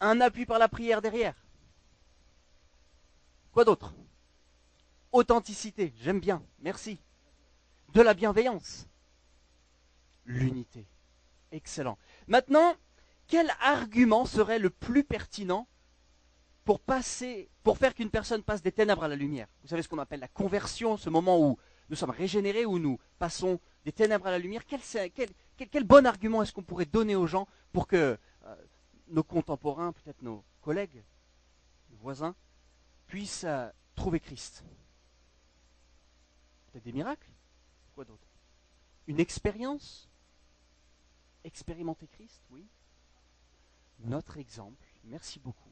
Un appui par la prière derrière. Quoi d'autre? Authenticité, j'aime bien, merci. De la bienveillance. L'unité. Excellent. Maintenant, quel argument serait le plus pertinent pour faire qu'une personne passe des ténèbres à la lumière? Vous savez ce qu'on appelle la conversion, ce moment où nous sommes régénérés, où nous passons des ténèbres à la lumière. Quel bon argument est-ce qu'on pourrait donner aux gens pour que nos contemporains, peut-être nos collègues, nos voisins, puissent trouver Christ? Peut-être des miracles? Quoi d'autre? Une expérience? Expérimenter Christ, oui. Notre exemple, merci beaucoup.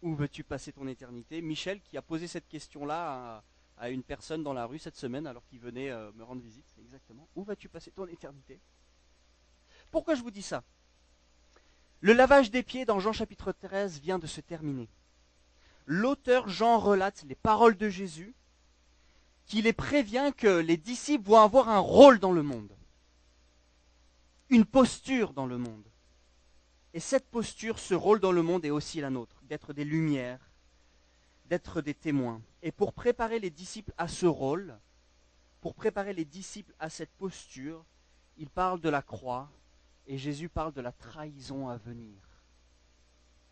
Où veux-tu passer ton éternité? Michel qui a posé cette question-là à une personne dans la rue cette semaine alors qu'il venait me rendre visite. Exactement. Où vas-tu passer ton éternité? Pourquoi je vous dis ça? Le lavage des pieds dans Jean chapitre 13 vient de se terminer. L'auteur Jean relate les paroles de Jésus qui les prévient que les disciples vont avoir un rôle dans le monde, une posture dans le monde. Et cette posture, ce rôle dans le monde est aussi la nôtre, d'être des lumières, d'être des témoins. Et pour préparer les disciples à ce rôle, pour préparer les disciples à cette posture, il parle de la croix et Jésus parle de la trahison à venir.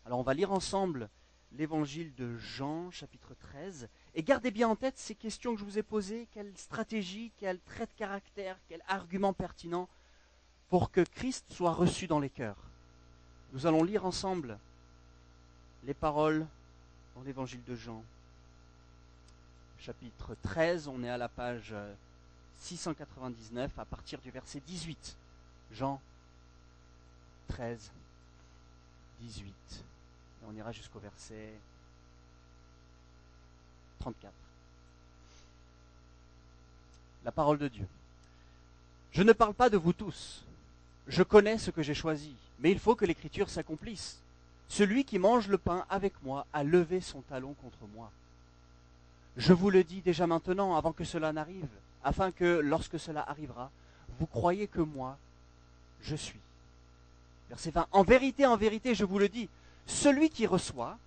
Alors on va lire ensemble l'évangile de Jean, chapitre 13, et gardez bien en tête ces questions que je vous ai posées, quelle stratégie, quel trait de caractère, quel argument pertinent pour que Christ soit reçu dans les cœurs. Nous allons lire ensemble les paroles dans l'évangile de Jean, chapitre 13, on est à la page 699 à partir du verset 18. Jean 13, 18. Et on ira jusqu'au verset 34. La parole de Dieu. Je ne parle pas de vous tous. Je connais ce que j'ai choisi, mais il faut que l'écriture s'accomplisse. Celui qui mange le pain avec moi a levé son talon contre moi. Je vous le dis déjà maintenant, avant que cela n'arrive, afin que, lorsque cela arrivera, vous croyez que moi, je suis. Verset 20. En vérité, je vous le dis, celui qui reçoit,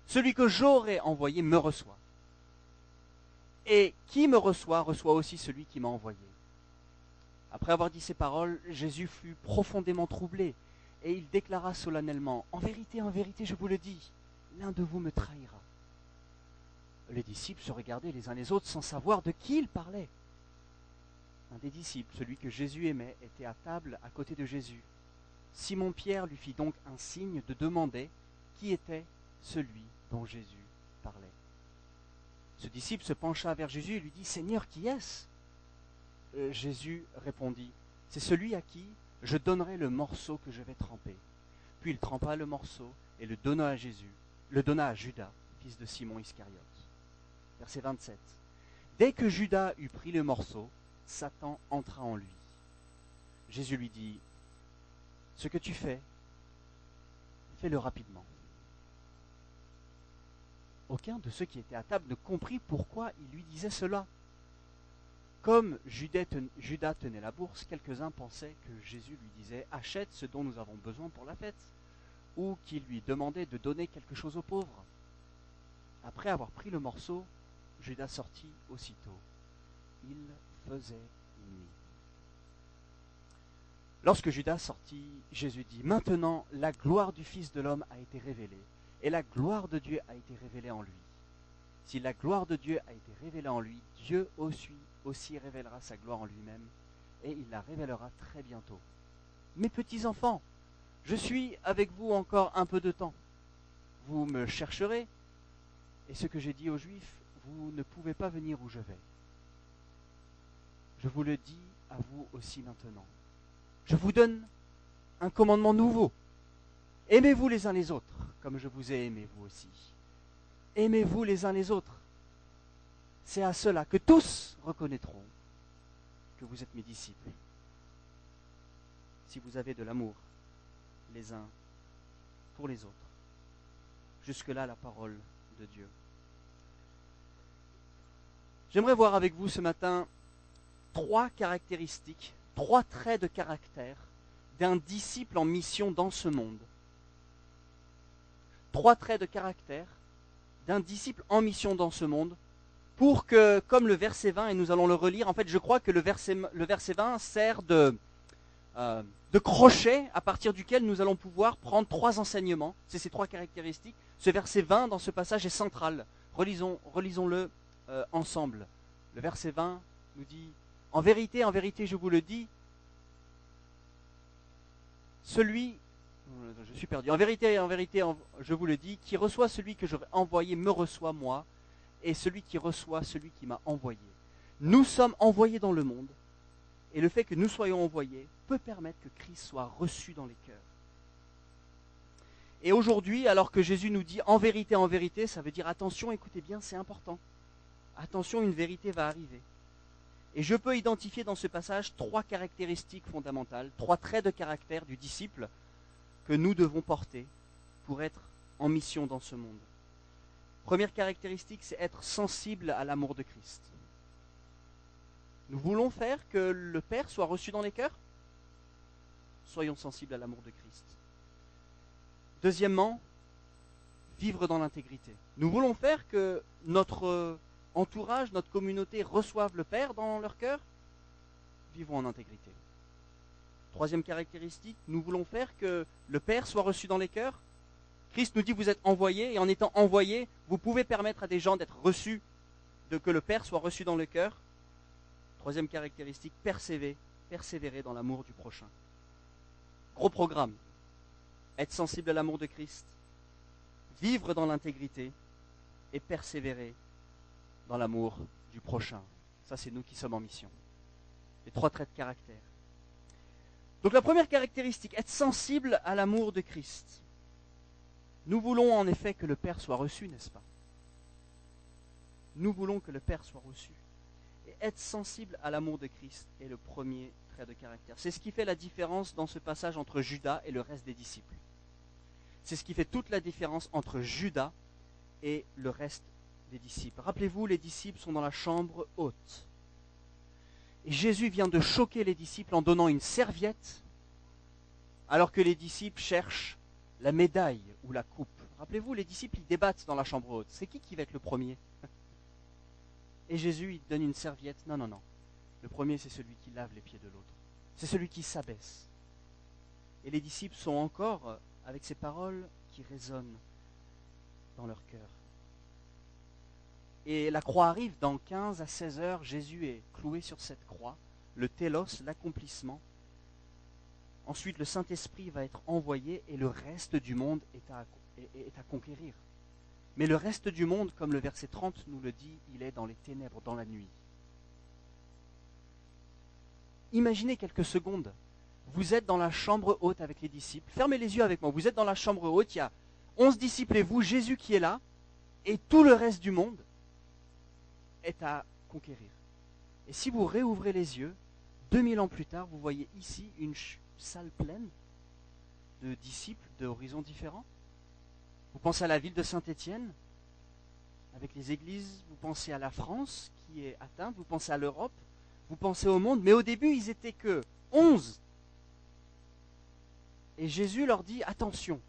celui que j'aurai envoyé me reçoit. Et qui me reçoit aussi celui qui m'a envoyé. Après avoir dit ces paroles, Jésus fut profondément troublé, et il déclara solennellement, en vérité, je vous le dis, l'un de vous me trahira. Les disciples se regardaient les uns les autres sans savoir de qui il parlait. Un des disciples, celui que Jésus aimait, était à table à côté de Jésus. Simon-Pierre lui fit donc un signe de demander qui était celui dont Jésus parlait. Ce disciple se pencha vers Jésus et lui dit, Seigneur, qui est-ce? Jésus répondit, c'est celui à qui je donnerai le morceau que je vais tremper. Puis il trempa le morceau et le donna à Jésus, le donna à Judas, fils de Simon Iscariote. Verset 27. Dès que Judas eut pris le morceau, Satan entra en lui. Jésus lui dit, ce que tu fais, fais-le rapidement. Aucun de ceux qui étaient à table ne comprit pourquoi il lui disait cela. Comme Judas tenait la bourse, quelques-uns pensaient que Jésus lui disait « Achète ce dont nous avons besoin pour la fête » ou qu'il lui demandait de donner quelque chose aux pauvres. Après avoir pris le morceau, Judas sortit aussitôt. Il faisait nuit. Lorsque Judas sortit, Jésus dit « Maintenant, la gloire du Fils de l'homme a été révélée, et la gloire de Dieu a été révélée en lui. Si la gloire de Dieu a été révélée en lui, Dieu aussi révélera sa gloire en lui-même, et il la révélera très bientôt. Mes petits enfants, je suis avec vous encore un peu de temps. Vous me chercherez, et ce que j'ai dit aux Juifs, vous ne pouvez pas venir où je vais. Je vous le dis à vous aussi maintenant. Je vous donne un commandement nouveau. Aimez-vous les uns les autres, comme je vous ai aimé vous aussi. Aimez-vous les uns les autres. C'est à cela que tous reconnaîtront que vous êtes mes disciples. Si vous avez de l'amour les uns pour les autres. Jusque-là, la parole de Dieu. J'aimerais voir avec vous ce matin 3 caractéristiques, 3 traits de caractère d'un disciple en mission dans ce monde. 3 traits de caractère d'un disciple en mission dans ce monde pour que, comme le verset 20, et nous allons le relire, en fait je crois que le verset 20 sert de crochet à partir duquel nous allons pouvoir prendre 3 enseignements. C'est ces 3 caractéristiques. Ce verset 20 dans ce passage est central. Relisons-le ensemble. Le verset 20 nous dit « En vérité, je vous le dis, celui... » Je suis perdu. En vérité, je vous le dis, qui reçoit celui que j'aurai envoyé me reçoit moi, et celui qui reçoit celui qui m'a envoyé. Nous sommes envoyés dans le monde, et le fait que nous soyons envoyés peut permettre que Christ soit reçu dans les cœurs. Et aujourd'hui, alors que Jésus nous dit en vérité, ça veut dire attention, écoutez bien, c'est important. Attention, une vérité va arriver. Et je peux identifier dans ce passage 3 caractéristiques fondamentales, 3 traits de caractère du disciple que nous devons porter pour être en mission dans ce monde. Première caractéristique, c'est être sensible à l'amour de Christ. Nous voulons faire que le Père soit reçu dans les cœurs? Soyons sensibles à l'amour de Christ. Deuxièmement, vivre dans l'intégrité. Nous voulons faire que notre entourage, notre communauté reçoive le Père dans leur cœur? Vivons en intégrité. Troisième caractéristique, nous voulons faire que le Père soit reçu dans les cœurs. Christ nous dit vous êtes envoyés, et en étant envoyés, vous pouvez permettre à des gens d'être reçus, que le Père soit reçu dans le cœur. Troisième caractéristique, persévérer dans l'amour du prochain. Gros programme. Être sensible à l'amour de Christ, vivre dans l'intégrité et persévérer dans l'amour du prochain. Ça, c'est nous qui sommes en mission. Les 3 traits de caractère. Donc la première caractéristique, être sensible à l'amour de Christ. Nous voulons en effet que le Père soit reçu, n'est-ce pas? Nous voulons que le Père soit reçu. Et être sensible à l'amour de Christ est le premier trait de caractère. C'est ce qui fait la différence dans ce passage entre Judas et le reste des disciples. C'est ce qui fait toute la différence entre Judas et le reste des disciples. Rappelez-vous, les disciples sont dans la chambre haute. Et Jésus vient de choquer les disciples en donnant une serviette, alors que les disciples cherchent la médaille ou la coupe. Rappelez-vous, les disciples, ils débattent dans la chambre haute. C'est qui va être le premier? Et Jésus, il donne une serviette. Non. Le premier, c'est celui qui lave les pieds de l'autre. C'est celui qui s'abaisse. Et les disciples sont encore avec ces paroles qui résonnent dans leur cœur. Et la croix arrive dans 15 à 16 heures. Jésus est cloué sur cette croix. Le télos, l'accomplissement. Ensuite, le Saint-Esprit va être envoyé et le reste du monde est à conquérir. Mais le reste du monde, comme le verset 30 nous le dit, il est dans les ténèbres, dans la nuit. Imaginez quelques secondes. Vous êtes dans la chambre haute avec les disciples. Fermez les yeux avec moi. Vous êtes dans la chambre haute. Il y a 11 disciples et vous, Jésus qui est là. Et tout le reste du monde est à conquérir. Et si vous réouvrez les yeux, 2000 ans plus tard, vous voyez ici une salle pleine de disciples d'horizons différents. Vous pensez à la ville de Saint-Étienne, avec les églises, vous pensez à la France qui est atteinte, vous pensez à l'Europe, vous pensez au monde, mais au début, ils étaient que 11. Et Jésus leur dit, attention,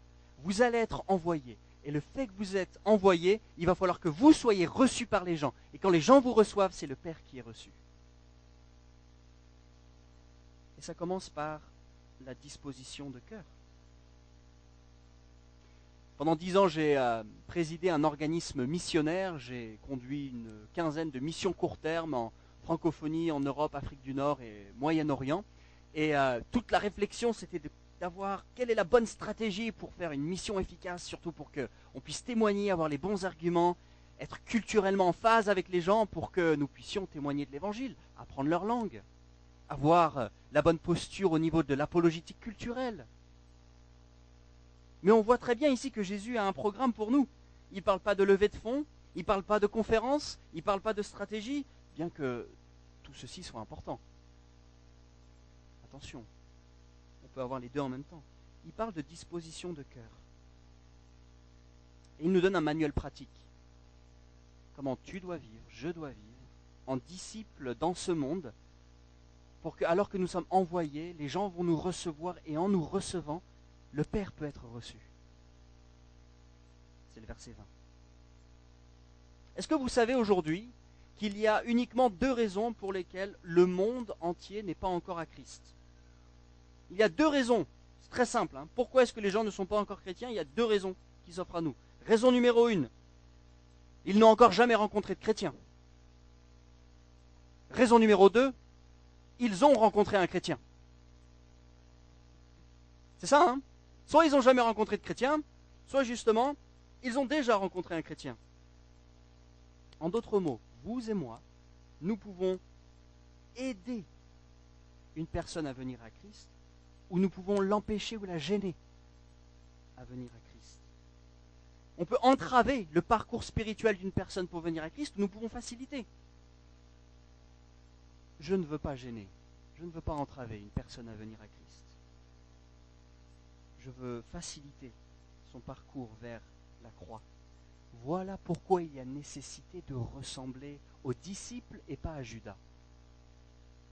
vous allez être envoyés. Et le fait que vous êtes envoyés, il va falloir que vous soyez reçus par les gens. Et quand les gens vous reçoivent, c'est le Père qui est reçu. Et ça commence par la disposition de cœur. Pendant 10 ans, j'ai présidé un organisme missionnaire. J'ai conduit une quinzaine de missions court terme en francophonie, en Europe, Afrique du Nord et Moyen-Orient. Et toute la réflexion, c'était d'avoir quelle est la bonne stratégie pour faire une mission efficace, surtout pour qu'on puisse témoigner, avoir les bons arguments, être culturellement en phase avec les gens pour que nous puissions témoigner de l'Évangile, apprendre leur langue, avoir la bonne posture au niveau de l'apologétique culturelle. Mais on voit très bien ici que Jésus a un programme pour nous. Il ne parle pas de levée de fonds, il ne parle pas de conférences, il ne parle pas de stratégie, bien que tout ceci soit important. Attention, on peut avoir les deux en même temps. Il parle de disposition de cœur. Et il nous donne un manuel pratique. Comment tu dois vivre, je dois vivre, en disciple dans ce monde, pour que, alors que nous sommes envoyés, les gens vont nous recevoir et en nous recevant, le Père peut être reçu. C'est le verset 20. Est-ce que vous savez aujourd'hui qu'il y a uniquement 2 raisons pour lesquelles le monde entier n'est pas encore à Christ? Il y a 2 raisons, c'est très simple. Pourquoi est-ce que les gens ne sont pas encore chrétiens? Il y a 2 raisons qui s'offrent à nous. Raison numéro 1, ils n'ont encore jamais rencontré de chrétien. Raison numéro 2, ils ont rencontré un chrétien. C'est ça, hein? Soit ils n'ont jamais rencontré de chrétien, soit justement, ils ont déjà rencontré un chrétien. En d'autres mots, vous et moi, nous pouvons aider une personne à venir à Christ, ou nous pouvons l'empêcher ou la gêner à venir à Christ. On peut entraver le parcours spirituel d'une personne pour venir à Christ, ou nous pouvons faciliter. Je ne veux pas gêner, je ne veux pas entraver une personne à venir à Christ. Je veux faciliter son parcours vers la croix. Voilà pourquoi il y a nécessité de ressembler aux disciples et pas à Judas.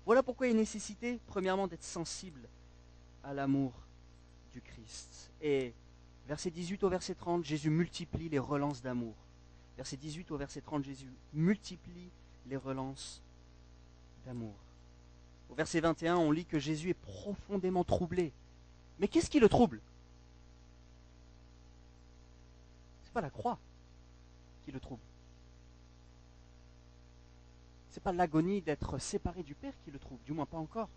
Voilà pourquoi il y a nécessité, premièrement, d'être sensible à l'amour du Christ. Et verset 18 au verset 30, Jésus multiplie les relances d'amour. Verset 18 au verset 30, Jésus multiplie les relances d'amour. Au verset 21, on lit que Jésus est profondément troublé. Mais qu'est-ce qui le trouble? C'est pas la croix qui le trouble. C'est pas l'agonie d'être séparé du Père qui le trouble, du moins pas encore.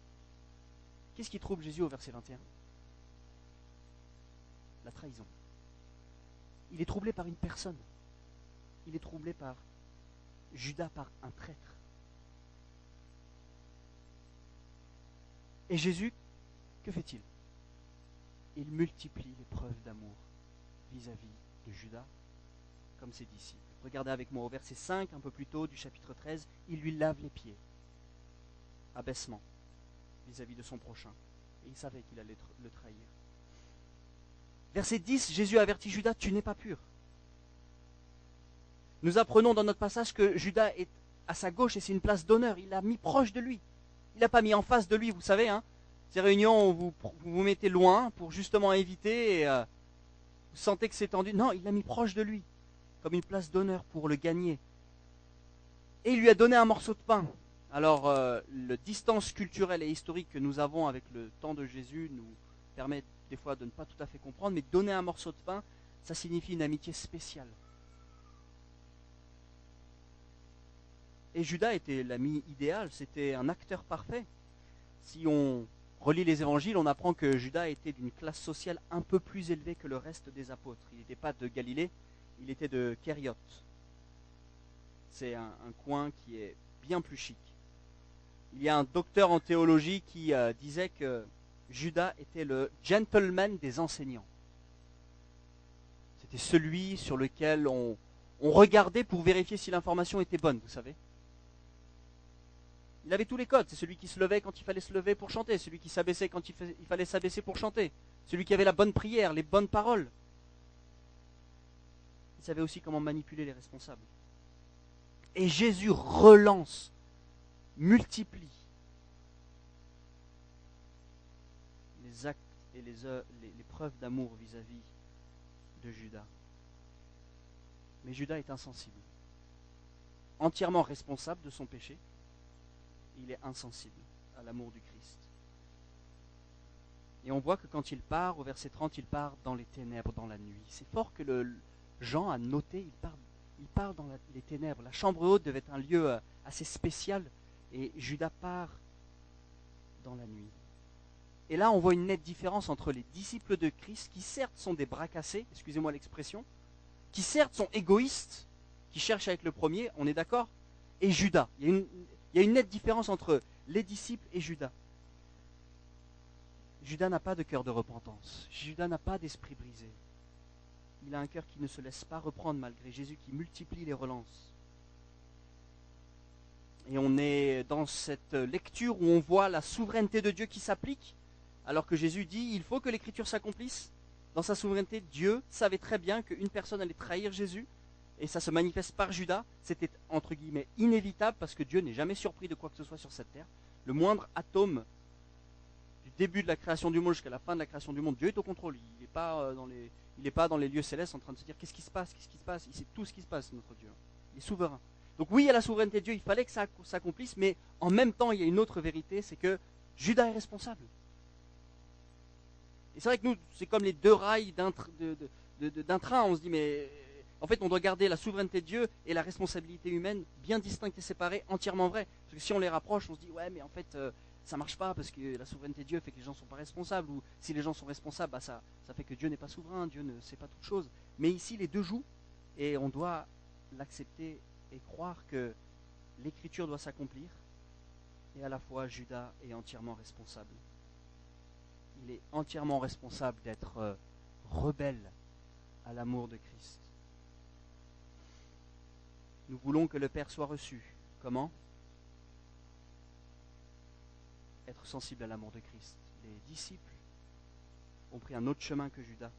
Qu'est-ce qui trouble Jésus au verset 21? La trahison. Il est troublé par une personne. Il est troublé par Judas, par un traître. Et Jésus, que fait-il? Il multiplie les preuves d'amour vis-à-vis de Judas comme ses disciples. Regardez avec moi au verset 5, un peu plus tôt du chapitre 13, il lui lave les pieds. Abaissement vis-à-vis de son prochain. Et il savait qu'il allait le trahir. Verset 10, Jésus avertit Judas, tu n'es pas pur. Nous apprenons dans notre passage que Judas est à sa gauche et c'est une place d'honneur. Il l'a mis proche de lui. Il l'a pas mis en face de lui, vous savez, ces réunions où vous vous mettez loin pour justement éviter et vous sentez que c'est tendu. Non, il l'a mis proche de lui, comme une place d'honneur pour le gagner. Et il lui a donné un morceau de pain. Alors, la distance culturelle et historique que nous avons avec le temps de Jésus nous permet des fois de ne pas tout à fait comprendre, mais donner un morceau de pain, ça signifie une amitié spéciale. Et Judas était l'ami idéal, c'était un acteur parfait. Si on relit les évangiles, on apprend que Judas était d'une classe sociale un peu plus élevée que le reste des apôtres. Il n'était pas de Galilée, il était de Kériote. C'est un coin qui est bien plus chic. Il y a un docteur en théologie qui disait que Judas était le gentleman des enseignants. C'était celui sur lequel on regardait pour vérifier si l'information était bonne, vous savez. Il avait tous les codes. C'est celui qui se levait quand il fallait se lever pour chanter, celui qui s'abaissait quand il fallait s'abaisser pour chanter, celui qui avait la bonne prière, les bonnes paroles. Il savait aussi comment manipuler les responsables. Et Jésus relance, multiplie les actes et les preuves d'amour vis-à-vis de Judas. Mais Judas est insensible, entièrement responsable de son péché. Il est insensible à l'amour du Christ. Et on voit que quand il part, au verset 30, il part dans les ténèbres, dans la nuit. C'est fort que Jean a noté, il part dans les ténèbres. La chambre haute devait être un lieu assez spécial, et Judas part dans la nuit. Et là, on voit une nette différence entre les disciples de Christ, qui certes sont des bras cassés, excusez-moi l'expression, qui certes sont égoïstes, qui cherchent à être le premier, on est d'accord, et Judas. Il y a une nette différence entre les disciples et Judas. Judas n'a pas de cœur de repentance. Judas n'a pas d'esprit brisé. Il a un cœur qui ne se laisse pas reprendre malgré Jésus qui multiplie les relances. Et on est dans cette lecture où on voit la souveraineté de Dieu qui s'applique, alors que Jésus dit, il faut que l'écriture s'accomplisse. Dans sa souveraineté, Dieu savait très bien qu'une personne allait trahir Jésus, et ça se manifeste par Judas. C'était entre guillemets inévitable parce que Dieu n'est jamais surpris de quoi que ce soit sur cette terre. le moindre atome du début de la création du monde jusqu'à la fin de la création du monde, Dieu est au contrôle. Il n'est pas dans les lieux célestes en train de se dire qu'est-ce qui se passe, il sait tout ce qui se passe, notre Dieu. Il est souverain. Donc oui, il y a la souveraineté de Dieu, il fallait que ça s'accomplisse, mais en même temps, il y a une autre vérité, c'est que Judas est responsable. Et c'est vrai que nous, c'est comme les deux rails d'un train, on se dit, mais en fait, on doit garder la souveraineté de Dieu et la responsabilité humaine bien distinctes et séparées, entièrement vraies. Parce que si on les rapproche, on se dit, ouais, mais en fait, ça marche pas parce que la souveraineté de Dieu fait que les gens ne sont pas responsables. Ou si les gens sont responsables, bah, ça fait que Dieu n'est pas souverain, Dieu ne sait pas toute chose. Mais ici, les deux jouent et on doit l'accepter et croire que l'écriture doit s'accomplir. Et à la fois, Judas est entièrement responsable. Il est entièrement responsable d'être rebelle à l'amour de Christ. Nous voulons que le Père soit reçu. Comment ? Être sensible à l'amour de Christ. Les disciples ont pris un autre chemin que Judas.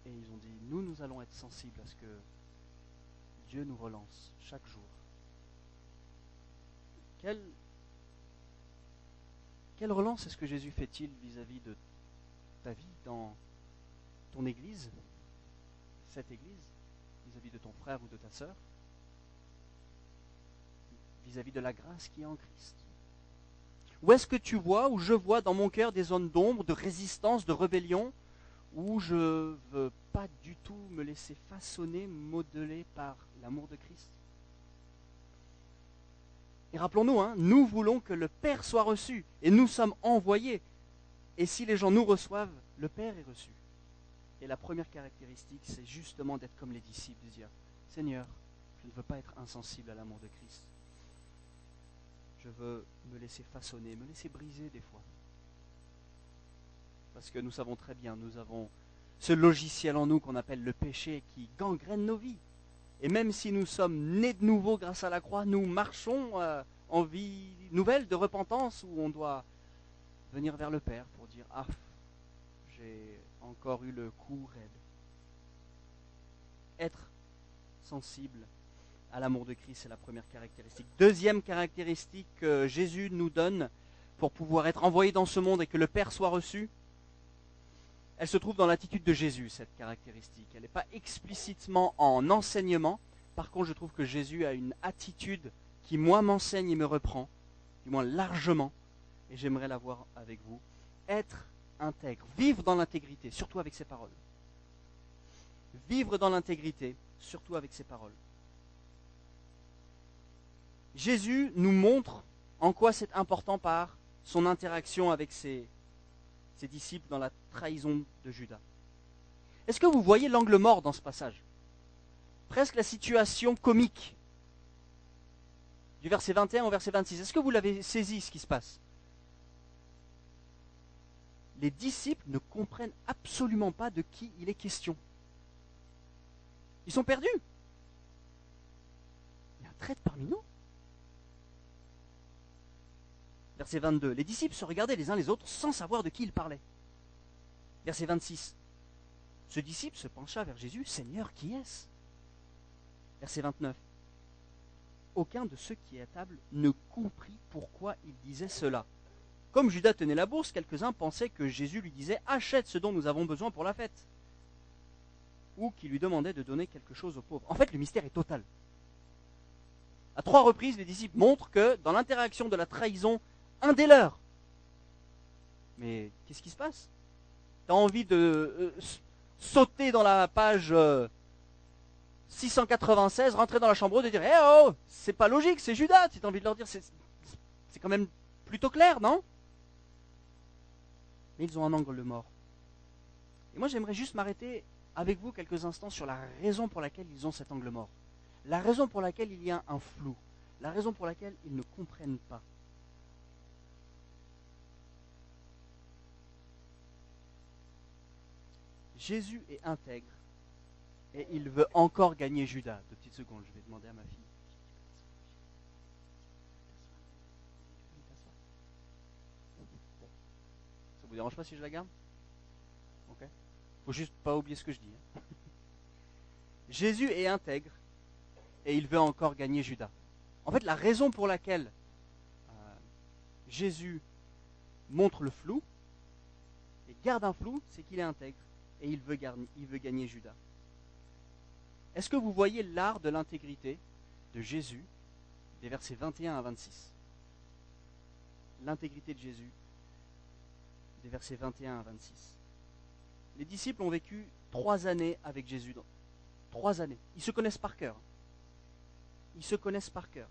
Et ils ont dit, nous allons être sensibles à ce que Dieu nous relance chaque jour. Quelle relance est-ce que Jésus fait-il vis-à-vis de ta vie dans ton église, cette église, vis-à-vis de ton frère ou de ta sœur, vis-à-vis de la grâce qui est en Christ? Où est-ce que tu vois, ou je vois dans mon cœur des zones d'ombre, de résistance, de rébellion, où je ne veux pas du tout me laisser façonner, modeler par l'amour de Christ? Et rappelons-nous, nous voulons que le Père soit reçu, et nous sommes envoyés. Et si les gens nous reçoivent, le Père est reçu. Et la première caractéristique, c'est justement d'être comme les disciples, de dire, Seigneur, je ne veux pas être insensible à l'amour de Christ. Je veux me laisser façonner, me laisser briser des fois. Parce que nous savons très bien, nous avons ce logiciel en nous qu'on appelle le péché qui gangrène nos vies. Et même si nous sommes nés de nouveau grâce à la croix, nous marchons en vie nouvelle de repentance où on doit venir vers le Père pour dire « Ah, j'ai encore eu le coup raide ». Être sensible à l'amour de Christ, c'est la première caractéristique. Deuxième caractéristique que Jésus nous donne pour pouvoir être envoyé dans ce monde et que le Père soit reçu, elle se trouve dans l'attitude de Jésus, cette caractéristique. Elle n'est pas explicitement en enseignement. Par contre, je trouve que Jésus a une attitude qui, moi, m'enseigne et me reprend, du moins largement, et j'aimerais la voir avec vous. Être intègre, vivre dans l'intégrité, surtout avec ses paroles. Vivre dans l'intégrité, surtout avec ses paroles. Jésus nous montre en quoi c'est important par son interaction avec ses disciples dans la trahison de Judas. Est-ce que vous voyez l'angle mort dans ce passage? Presque la situation comique du verset 21 au verset 26. Est-ce que vous l'avez saisi, ce qui se passe? Les disciples ne comprennent absolument pas de qui il est question. Ils sont perdus. Il y a un traître parmi nous. Verset 22. Les disciples se regardaient les uns les autres sans savoir de qui ils parlaient. Verset 26. Ce disciple se pencha vers Jésus. Seigneur, qui est-ce? Verset 29. Aucun de ceux qui étaient à table ne comprit pourquoi il disait cela. Comme Judas tenait la bourse, quelques-uns pensaient que Jésus lui disait « Achète ce dont nous avons besoin pour la fête » ou qu'il lui demandait de donner quelque chose aux pauvres. En fait, le mystère est total. À 3 reprises, les disciples montrent que dans l'interaction de la trahison, un des leurs. Mais qu'est-ce qui se passe? Tu as envie de sauter dans la page 696, rentrer dans la chambre de dire « Eh oh, c'est pas logique, c'est Judas !» Tu as envie de leur dire « C'est quand même plutôt clair, non ?» Mais ils ont un angle mort. Et moi, j'aimerais juste m'arrêter avec vous quelques instants sur la raison pour laquelle ils ont cet angle mort. La raison pour laquelle il y a un flou. La raison pour laquelle ils ne comprennent pas. Jésus est intègre et il veut encore gagner Judas. 2 petites secondes, je vais demander à ma fille. Ça vous dérange pas si je la garde? Ok. Faut juste pas oublier ce que je dis. Jésus est intègre et il veut encore gagner Judas. En fait, la raison pour laquelle Jésus montre le flou, et garde un flou, c'est qu'il est intègre, et il veut gagner Judas. Est-ce que vous voyez l'art de l'intégrité de Jésus, des versets 21 à 26? L'intégrité de Jésus, des versets 21 à 26. Les disciples ont vécu 3 années avec Jésus. 3 années. Ils se connaissent par cœur. Ils se connaissent par cœur.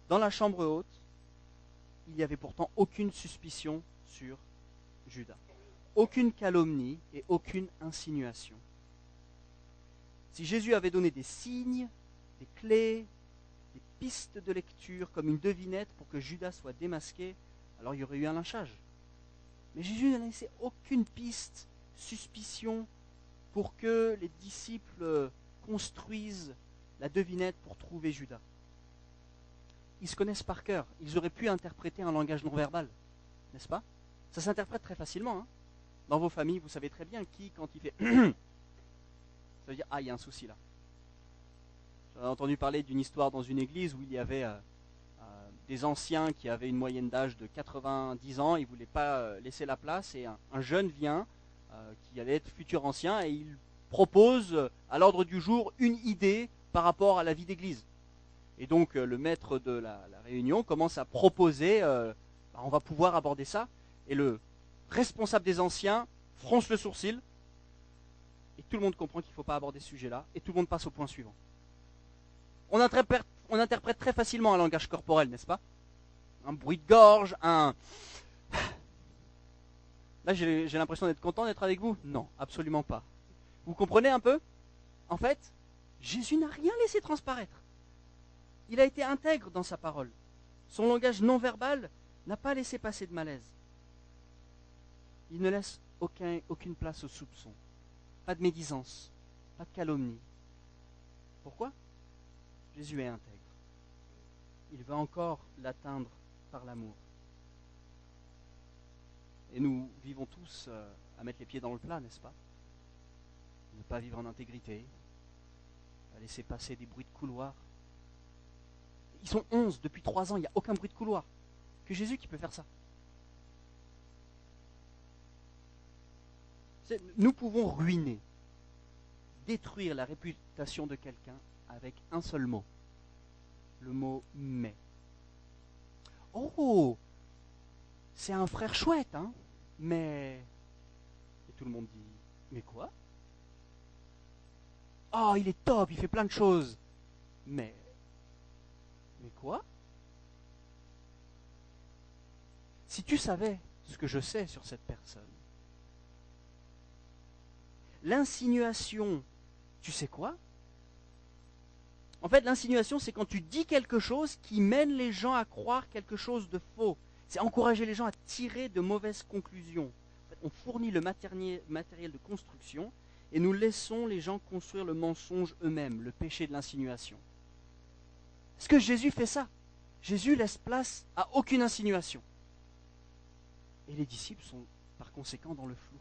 Dans la chambre haute, il n'y avait pourtant aucune suspicion sur Judas. Aucune calomnie et aucune insinuation. Si Jésus avait donné des signes, des clés, des pistes de lecture comme une devinette pour que Judas soit démasqué, alors il y aurait eu un lynchage. Mais Jésus n'a laissé aucune piste, suspicion, pour que les disciples construisent la devinette pour trouver Judas. Ils se connaissent par cœur. Ils auraient pu interpréter un langage non verbal, n'est-ce pas? Ça s'interprète très facilement. Hein. Dans vos familles, vous savez très bien qui, quand il fait ça veut dire, ah, il y a un souci là. J'avais entendu parler d'une histoire dans une église où il y avait des anciens qui avaient une moyenne d'âge de 90 ans, ils ne voulaient pas laisser la place, et un jeune vient, qui allait être futur ancien, et il propose à l'ordre du jour une idée par rapport à la vie d'église. Et donc le maître de la réunion commence à proposer, on va pouvoir aborder ça, et le responsable des anciens fronce le sourcil, et tout le monde comprend qu'il ne faut pas aborder ce sujet-là, et tout le monde passe au point suivant. On interprète très facilement un langage corporel, n'est-ce pas? Un bruit de gorge, Là, j'ai l'impression d'être content d'être avec vous. Non, absolument pas. Vous comprenez un peu? En fait, Jésus n'a rien laissé transparaître. Il a été intègre dans sa parole. Son langage non verbal n'a pas laissé passer de malaise. Il ne laisse aucune place au soupçon. Pas de médisance, pas de calomnie. Pourquoi? Jésus est intègre. Il veut encore l'atteindre par l'amour. Et nous vivons tous à mettre les pieds dans le plat, n'est-ce pas? Ne pas vivre en intégrité, à laisser passer des bruits de couloir. Ils sont 11 depuis 3 ans, il n'y a aucun bruit de couloir. Que Jésus qui peut faire ça. Nous pouvons ruiner, détruire la réputation de quelqu'un avec un seul mot. Le mot « mais ». Oh, c'est un frère chouette, hein, mais... Et tout le monde dit « mais quoi ?» Oh, il est top, il fait plein de choses. Mais quoi? Si tu savais ce que je sais sur cette personne, l'insinuation, tu sais quoi? En fait, l'insinuation, c'est quand tu dis quelque chose qui mène les gens à croire quelque chose de faux. C'est encourager les gens à tirer de mauvaises conclusions. En fait, on fournit le matériel de construction et nous laissons les gens construire le mensonge eux-mêmes, le péché de l'insinuation. Est-ce que Jésus fait ça? Jésus laisse place à aucune insinuation. Et les disciples sont par conséquent dans le flou.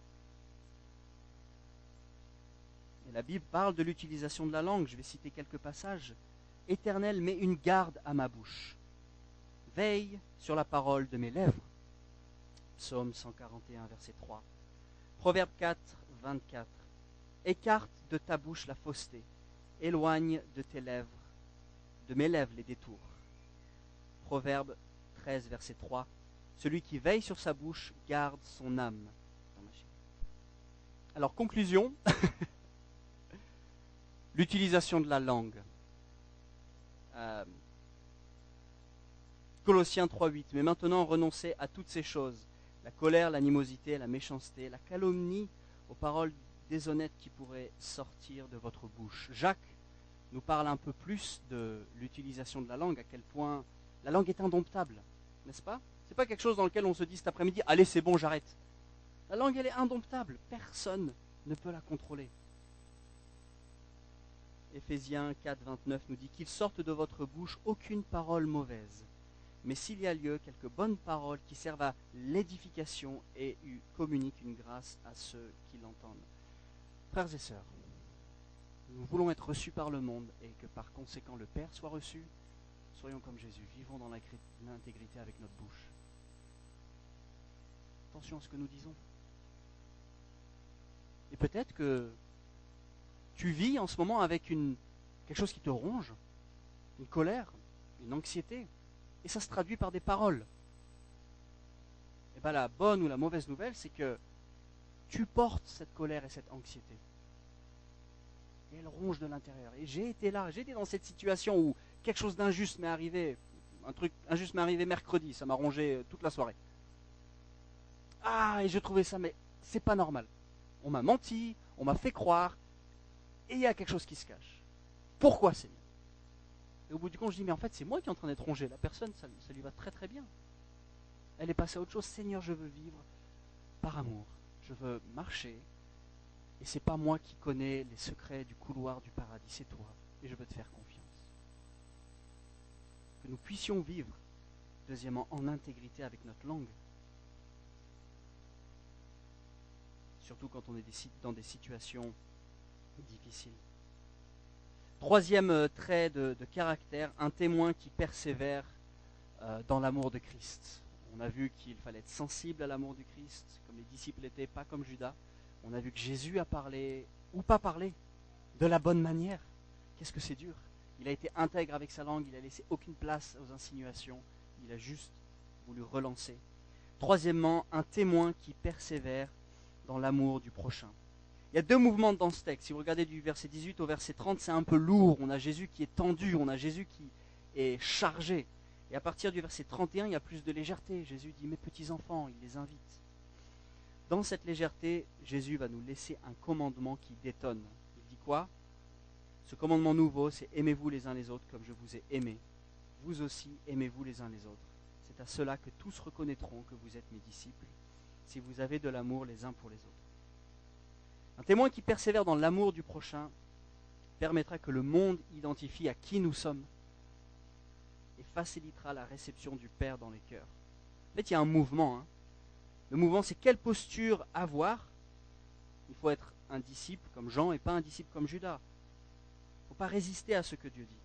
Et la Bible parle de l'utilisation de la langue. Je vais citer quelques passages. « Éternel, mets une garde à ma bouche. Veille sur la parole de mes lèvres. » Psaume 141, verset 3. Proverbe 4, 24. « Écarte de ta bouche la fausseté. Éloigne de mes lèvres les détours. » Proverbe 13, verset 3. « Celui qui veille sur sa bouche garde son âme. » Alors, conclusion. L'utilisation de la langue. Colossiens 3.8. « Mais maintenant, renoncez à toutes ces choses, la colère, l'animosité, la méchanceté, la calomnie, aux paroles déshonnêtes qui pourraient sortir de votre bouche. » Jacques nous parle un peu plus de l'utilisation de la langue, à quel point la langue est indomptable, n'est-ce pas? C'est pas quelque chose dans lequel on se dit cet après-midi, allez c'est bon, j'arrête. La langue, elle est indomptable, personne ne peut la contrôler. Éphésiens 4, 29 nous dit qu'il sorte de votre bouche aucune parole mauvaise, mais s'il y a lieu, quelques bonnes paroles qui servent à l'édification et communiquent une grâce à ceux qui l'entendent. Frères et sœurs, nous voulons être reçus par le monde et que par conséquent le Père soit reçu. Soyons comme Jésus, vivons dans l'intégrité avec notre bouche. attention à ce que nous disons. Et peut-être que tu vis en ce moment avec quelque chose qui te ronge, une colère, une anxiété, et ça se traduit par des paroles. Et bien la bonne ou la mauvaise nouvelle, c'est que tu portes cette colère et cette anxiété. Et elle ronge de l'intérieur. Et j'ai été là, j'ai été dans cette situation où quelque chose d'injuste m'est arrivé, un truc injuste m'est arrivé mercredi, ça m'a rongé toute la soirée. Ah, et je trouvais ça, mais c'est pas normal. On m'a menti, on m'a fait croire, et il y a quelque chose qui se cache. Pourquoi, Seigneur? Et au bout du compte, je dis, mais en fait, c'est moi qui est en train d'être rongé. La personne, ça lui va très très bien. Elle est passée à autre chose. Seigneur, je veux vivre par amour. Je veux marcher. Et c'est pas moi qui connais les secrets du couloir du paradis, c'est toi. Et je veux te faire confiance. Que nous puissions vivre, deuxièmement, en intégrité avec notre langue. Surtout quand on est dans des situations difficiles. Troisième trait de caractère, un témoin qui persévère dans l'amour de Christ. On a vu qu'il fallait être sensible à l'amour du Christ, comme les disciples l'étaient, pas comme Judas. On a vu que Jésus a parlé, ou pas parlé, de la bonne manière. Qu'est-ce que c'est dur? Il a été intègre avec sa langue, il n'a laissé aucune place aux insinuations, il a juste voulu relancer. Troisièmement, un témoin qui persévère dans l'amour du prochain. Il y a deux mouvements dans ce texte. Si vous regardez du verset 18 au verset 30, c'est un peu lourd. On a Jésus qui est tendu, on a Jésus qui est chargé. Et à partir du verset 31, il y a plus de légèreté. Jésus dit, mes petits enfants, il les invite. Dans cette légèreté, Jésus va nous laisser un commandement qui détonne. Il dit quoi? Ce commandement nouveau, c'est aimez-vous les uns les autres comme je vous ai aimé. Vous aussi, aimez-vous les uns les autres. C'est à cela que tous reconnaîtront que vous êtes mes disciples, si vous avez de l'amour les uns pour les autres. Un témoin qui persévère dans l'amour du prochain permettra que le monde identifie à qui nous sommes et facilitera la réception du Père dans les cœurs. En fait, il y a un mouvement. Le mouvement, c'est quelle posture avoir. Il faut être un disciple comme Jean et pas un disciple comme Judas. Il ne faut pas résister à ce que Dieu dit.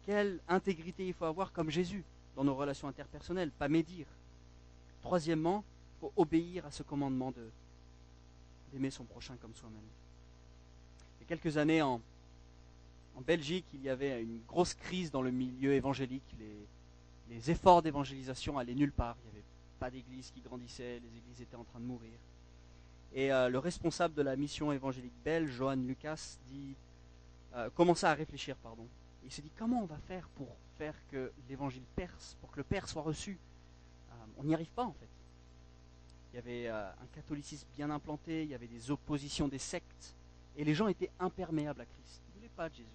Quelle intégrité il faut avoir comme Jésus dans nos relations interpersonnelles, pas médire. Troisièmement, il faut obéir à ce commandement d'aimer son prochain comme soi-même. Il y a quelques années, en Belgique, il y avait une grosse crise dans le milieu évangélique. Les efforts d'évangélisation allaient nulle part. Il n'y avait pas d'église qui grandissait, les églises étaient en train de mourir. Et le responsable de la mission évangélique belge, Johan Lucas, commença à réfléchir. Il s'est dit, comment on va faire pour faire que l'évangile perce, pour que le Père soit reçu? On n'y arrive pas en fait. Il y avait un catholicisme bien implanté, il y avait des oppositions des sectes, et les gens étaient imperméables à Christ. Ils ne voulaient pas de Jésus.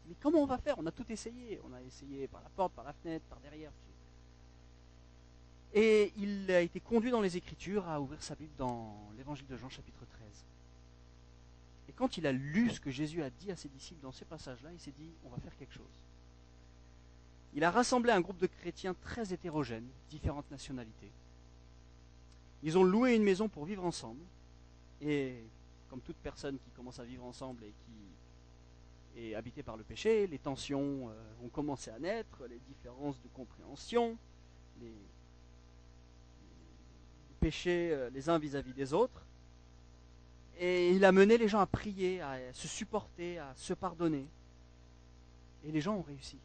Mais comment on va faire? On a tout essayé. On a essayé par la porte, par la fenêtre, par derrière. Et il a été conduit dans les Écritures à ouvrir sa Bible dans l'Évangile de Jean chapitre 13. Et quand il a lu ce que Jésus a dit à ses disciples dans ces passages-là, il s'est dit, on va faire quelque chose. Il a rassemblé un groupe de chrétiens très hétérogènes, différentes nationalités. Ils ont loué une maison pour vivre ensemble. Et comme toute personne qui commence à vivre ensemble et qui est habitée par le péché, les tensions ont commencé à naître, les différences de compréhension, les péchés les uns vis-à-vis des autres. Et il a mené les gens à prier, à se supporter, à se pardonner. Et les gens ont réussi.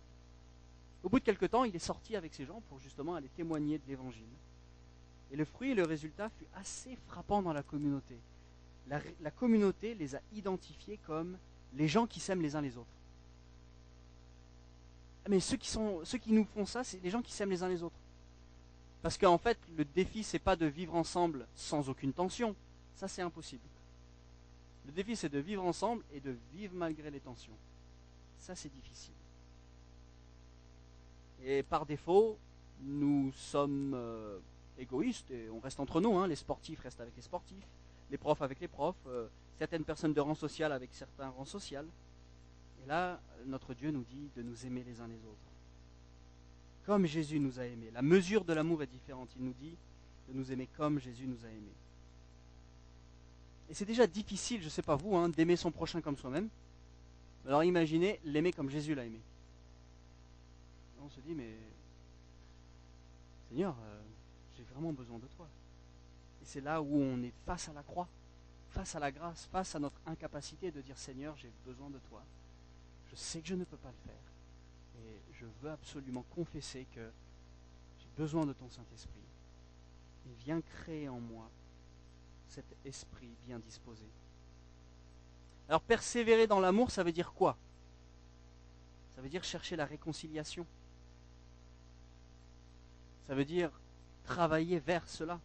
Au bout de quelque temps, il est sorti avec ces gens pour justement aller témoigner de l'évangile. Et le fruit et le résultat fut assez frappant dans la communauté. La communauté les a identifiés comme les gens qui s'aiment les uns les autres. Mais ceux qui nous font ça, c'est les gens qui s'aiment les uns les autres. Parce qu'en fait, le défi, c'est pas de vivre ensemble sans aucune tension. Ça, c'est impossible. Le défi, c'est de vivre ensemble et de vivre malgré les tensions. Ça, c'est difficile. Et par défaut, nous sommes égoïstes et on reste entre nous. Les sportifs restent avec les sportifs, les profs avec les profs, certaines personnes de rang social avec certains rangs sociaux. Et là, notre Dieu nous dit de nous aimer les uns les autres. Comme Jésus nous a aimés. La mesure de l'amour est différente. Il nous dit de nous aimer comme Jésus nous a aimés. Et c'est déjà difficile, je ne sais pas vous, d'aimer son prochain comme soi-même. Alors imaginez l'aimer comme Jésus l'a aimé. On se dit, mais Seigneur, j'ai vraiment besoin de toi. Et c'est là où on est face à la croix, face à la grâce, face à notre incapacité de dire Seigneur, j'ai besoin de toi. Je sais que je ne peux pas le faire. Et je veux absolument confesser que j'ai besoin de ton Saint-Esprit. Et viens créer en moi cet esprit bien disposé. Alors persévérer dans l'amour, ça veut dire quoi? Ça veut dire chercher la réconciliation. Ça veut dire travailler vers cela.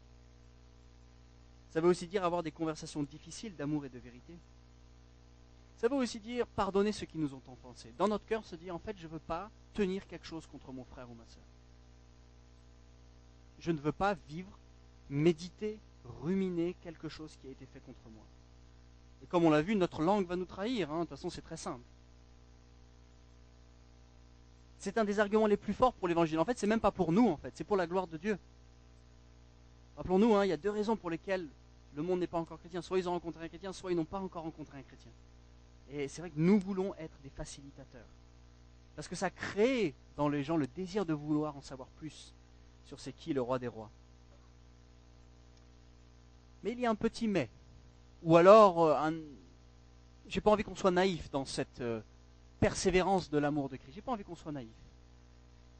Ça veut aussi dire avoir des conversations difficiles d'amour et de vérité. Ça veut aussi dire pardonner ceux qui nous ont offensés. Dans notre cœur, se dire en fait, je ne veux pas tenir quelque chose contre mon frère ou ma soeur. Je ne veux pas vivre, méditer, ruminer quelque chose qui a été fait contre moi. Et comme on l'a vu, notre langue va nous trahir. De toute façon, c'est très simple. C'est un des arguments les plus forts pour l'évangile. En fait, c'est même pas pour nous, en fait, c'est pour la gloire de Dieu. Rappelons-nous, il y a 2 raisons pour lesquelles le monde n'est pas encore chrétien. Soit ils ont rencontré un chrétien, soit ils n'ont pas encore rencontré un chrétien. Et c'est vrai que nous voulons être des facilitateurs. Parce que ça crée dans les gens le désir de vouloir en savoir plus sur c'est qui le roi des rois. Mais il y a un petit mais. Ou alors, j'ai pas envie qu'on soit naïf dans cette persévérance de l'amour de Christ. J'ai pas envie qu'on soit naïf.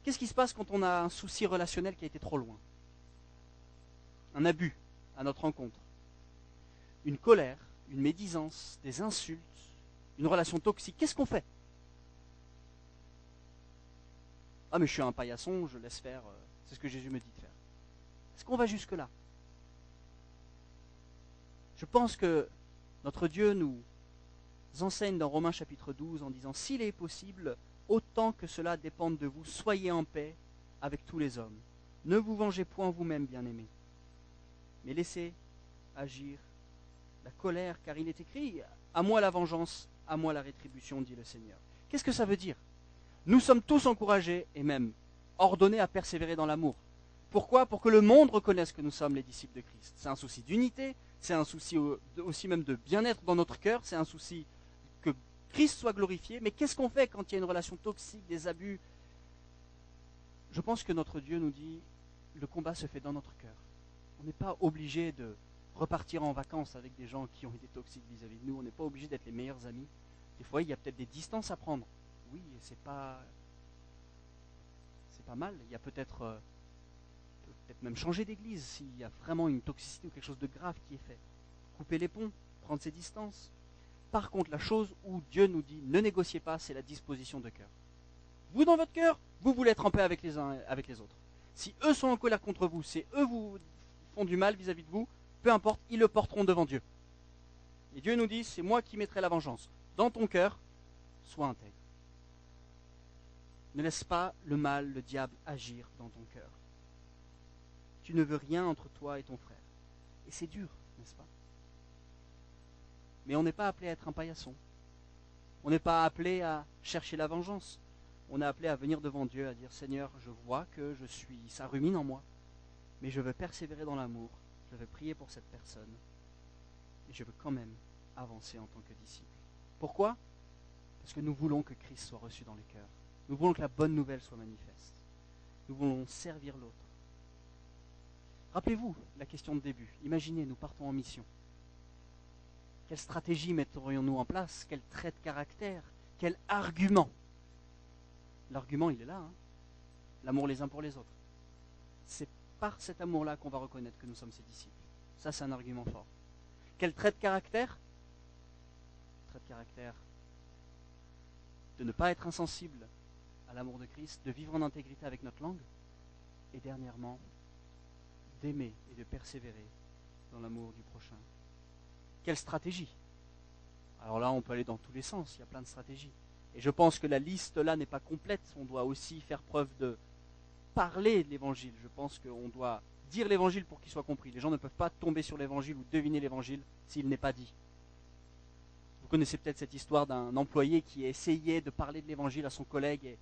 Qu'est-ce qui se passe quand on a un souci relationnel qui a été trop loin? Un abus à notre rencontre. Une colère, une médisance, des insultes, une relation toxique. Qu'est-ce qu'on fait? Ah mais je suis un paillasson, je laisse faire, c'est ce que Jésus me dit de faire. Est-ce qu'on va jusque-là? Je pense que notre Dieu nous enseigne dans Romains chapitre 12 en disant « S'il est possible, autant que cela dépende de vous, soyez en paix avec tous les hommes. Ne vous vengez point vous-même, bien-aimés, mais laissez agir la colère, car il est écrit « À moi la vengeance, à moi la rétribution, dit le Seigneur. » Qu'est-ce que ça veut dire? Nous sommes tous encouragés et même ordonnés à persévérer dans l'amour. Pourquoi? Pour que le monde reconnaisse que nous sommes les disciples de Christ. C'est un souci d'unité, c'est un souci aussi même de bien-être dans notre cœur, c'est un souci que Christ soit glorifié. Mais qu'est-ce qu'on fait quand il y a une relation toxique, des abus? Je pense que notre Dieu nous dit, le combat se fait dans notre cœur. On n'est pas obligé de repartir en vacances avec des gens qui ont été toxiques vis-à-vis de nous. On n'est pas obligé d'être les meilleurs amis. Des fois, il y a peut-être des distances à prendre. Oui, c'est pas mal. Il y a peut-être même changer d'église s'il y a vraiment une toxicité ou quelque chose de grave qui est fait. Couper les ponts, prendre ses distances. Par contre, la chose où Dieu nous dit ne négociez pas, c'est la disposition de cœur. Vous, dans votre cœur, vous voulez être en paix avec les uns et avec les autres. Si eux sont en colère contre vous, si eux vous font du mal vis-à-vis de vous, peu importe, ils le porteront devant Dieu. Et Dieu nous dit, c'est moi qui mettrai la vengeance. Dans ton cœur, sois intègre. Ne laisse pas le mal, le diable, agir dans ton cœur. Tu ne veux rien entre toi et ton frère. Et c'est dur, n'est-ce pas? Mais on n'est pas appelé à être un paillasson. On n'est pas appelé à chercher la vengeance. On est appelé à venir devant Dieu, à dire, Seigneur, je vois que ça rumine en moi, mais je veux persévérer dans l'amour, je veux prier pour cette personne, et je veux quand même avancer en tant que disciple. Pourquoi? Parce que nous voulons que Christ soit reçu dans les cœurs. Nous voulons que la bonne nouvelle soit manifeste. Nous voulons servir l'autre. Rappelez-vous la question de début. Imaginez, nous partons en mission. Quelle stratégie metterions-nous en place? Quel trait de caractère? Quel argument? L'argument, il est là. L'amour les uns pour les autres. C'est par cet amour-là qu'on va reconnaître que nous sommes ses disciples. Ça, c'est un argument fort. Quel trait de caractère? Trait de caractère de ne pas être insensible à l'amour de Christ, de vivre en intégrité avec notre langue, et dernièrement, d'aimer et de persévérer dans l'amour du prochain. Quelle stratégie? Alors là, on peut aller dans tous les sens, il y a plein de stratégies. Et je pense que la liste là n'est pas complète, on doit aussi faire preuve de parler de l'évangile. Je pense qu'on doit dire l'évangile pour qu'il soit compris. Les gens ne peuvent pas tomber sur l'évangile ou deviner l'évangile s'il n'est pas dit. Vous connaissez peut-être cette histoire d'un employé qui essayait de parler de l'évangile à son collègue et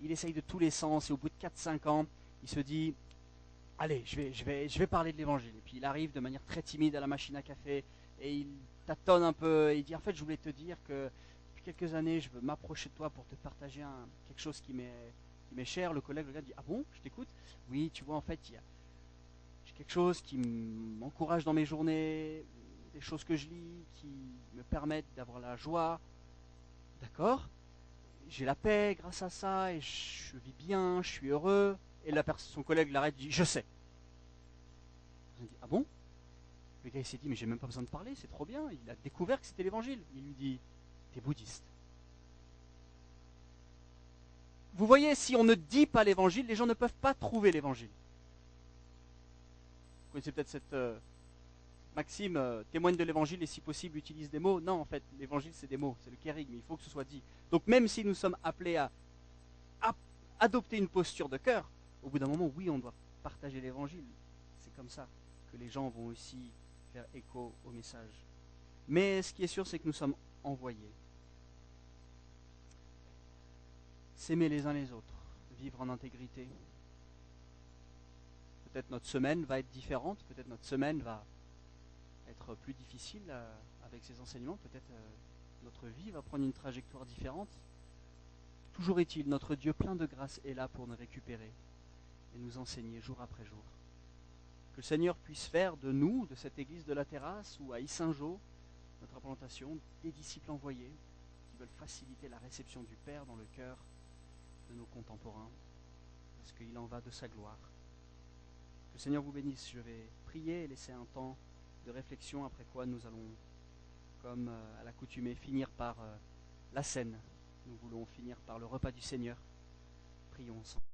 il essaye de tous les sens et au bout de 4-5 ans, il se dit « Allez, je vais parler de l'évangile ». Et puis il arrive de manière très timide à la machine à café et il tâtonne un peu et il dit « En fait, je voulais te dire que depuis quelques années, je veux m'approcher de toi pour te partager quelque chose qui m'est cher ». Le collègue, le gars dit « Ah bon, je t'écoute ?»« Oui, tu vois, en fait, j'ai quelque chose qui m'encourage dans mes journées, des choses que je lis qui me permettent d'avoir la joie. D'accord? J'ai la paix grâce à ça et je vis bien, je suis heureux. Et son collègue l'arrête et dit je sais. On dit ah bon? Le gars il s'est dit mais j'ai même pas besoin de parler, c'est trop bien. Il a découvert que c'était l'évangile. Il lui dit t'es bouddhiste. Vous voyez, si on ne dit pas l'évangile, les gens ne peuvent pas trouver l'évangile. Vous connaissez peut-être cette maxime, témoigne de l'évangile et si possible utilise des mots. Non, en fait, l'évangile c'est des mots, c'est le kérigme, il faut que ce soit dit. Donc même si nous sommes appelés à adopter une posture de cœur, au bout d'un moment, oui, on doit partager l'évangile. C'est comme ça que les gens vont aussi faire écho au message. Mais ce qui est sûr, c'est que nous sommes envoyés. S'aimer les uns les autres, vivre en intégrité. Peut-être notre semaine va être différente, peut-être notre semaine va être plus difficile avec ces enseignements, peut-être notre vie va prendre une trajectoire différente. Toujours est-il, notre Dieu plein de grâce est là pour nous récupérer et nous enseigner jour après jour. Que le Seigneur puisse faire de nous, de cette église de la Terrasse ou à Yssingeau, notre implantation, des disciples envoyés qui veulent faciliter la réception du Père dans le cœur de nos contemporains, parce qu'il en va de sa gloire. Que le Seigneur vous bénisse. Je vais prier et laisser un temps de réflexion, après quoi nous allons, comme à l'accoutumée, finir par la scène. Nous voulons finir par le repas du Seigneur. Prions ensemble.